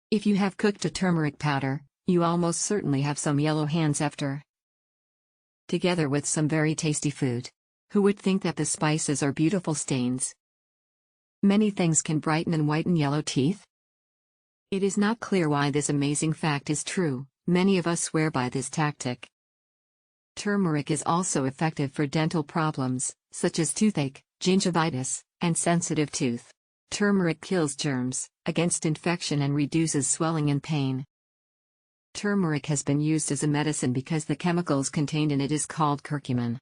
If you have cooked a turmeric powder, you almost certainly have some yellow hands after. Together with some very tasty food. Who would think that the spices are beautiful stains? Many things can brighten and whiten yellow teeth. It is not clear why this amazing fact is true. Many of us swear by this tactic. Turmeric is also effective for dental problems, such as toothache, gingivitis, and sensitive tooth. Turmeric kills germs, against infection and reduces swelling and pain. Turmeric has been used as a medicine because the chemicals contained in it is called curcumin.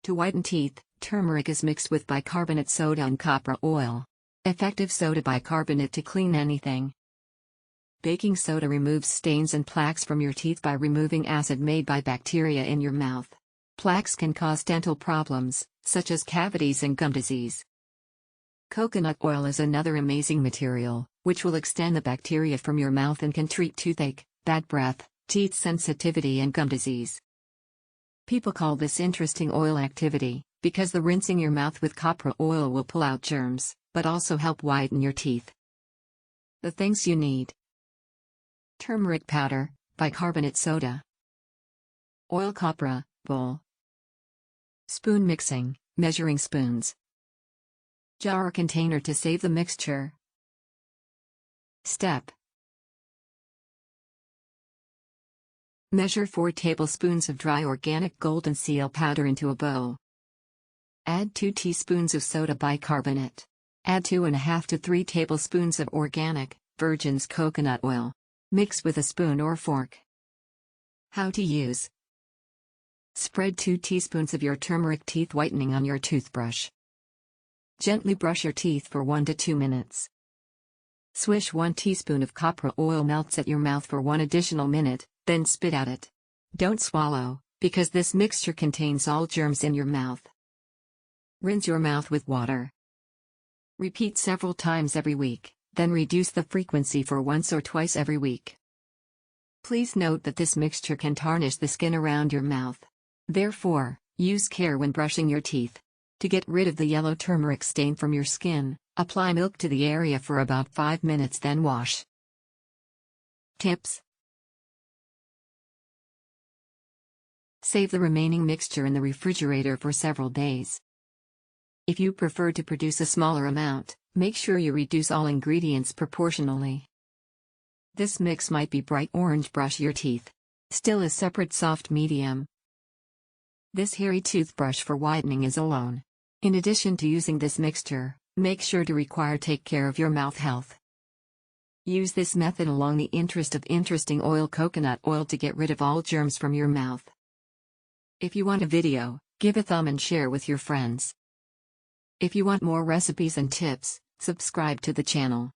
To whiten teeth, turmeric is mixed with bicarbonate soda and copra oil. Effective soda bicarbonate to clean anything. Baking soda removes stains and plaques from your teeth by removing acid made by bacteria in your mouth. Plaques can cause dental problems, such as cavities and gum disease. Coconut oil is another amazing material, which will extend the bacteria from your mouth and can treat toothache, bad breath, teeth sensitivity and gum disease. People call this interesting oil activity, because the rinsing your mouth with copra oil will pull out germs, but also help whiten your teeth. The things you need: turmeric powder, bicarbonate soda, oil copra, bowl, spoon mixing, measuring spoons, jar or container to save the mixture. Step: measure 4 tablespoons of dry organic Goldenseal powder into a bowl. Add 2 teaspoons of soda bicarbonate. Add 2.5 to 3 tablespoons of organic, virgin coconut oil. Mix with a spoon or fork. How to use: spread 2 teaspoons of your turmeric teeth whitening on your toothbrush. Gently brush your teeth for 1 to 2 minutes. Swish 1 teaspoon of copra oil melts at your mouth for 1 additional minute, then spit out it. Don't swallow, because this mixture contains all germs in your mouth. Rinse your mouth with water. Repeat several times every week, then reduce the frequency for once or twice every week. Please note that this mixture can tarnish the skin around your mouth. Therefore, use care when brushing your teeth. To get rid of the yellow turmeric stain from your skin, apply milk to the area for about 5 minutes, then wash. Tips: save the remaining mixture in the refrigerator for several days. If you prefer to produce a smaller amount, make sure you reduce all ingredients proportionally. This mix might be bright orange. Brush your teeth. Still a separate soft medium. This hairy toothbrush for whitening is alone. In addition to using this mixture, make sure to take care of your mouth health. Use this method along the interest of interesting oil coconut oil to get rid of all germs from your mouth. If you want a video, give a thumb and share with your friends. If you want more recipes and tips, subscribe to the channel.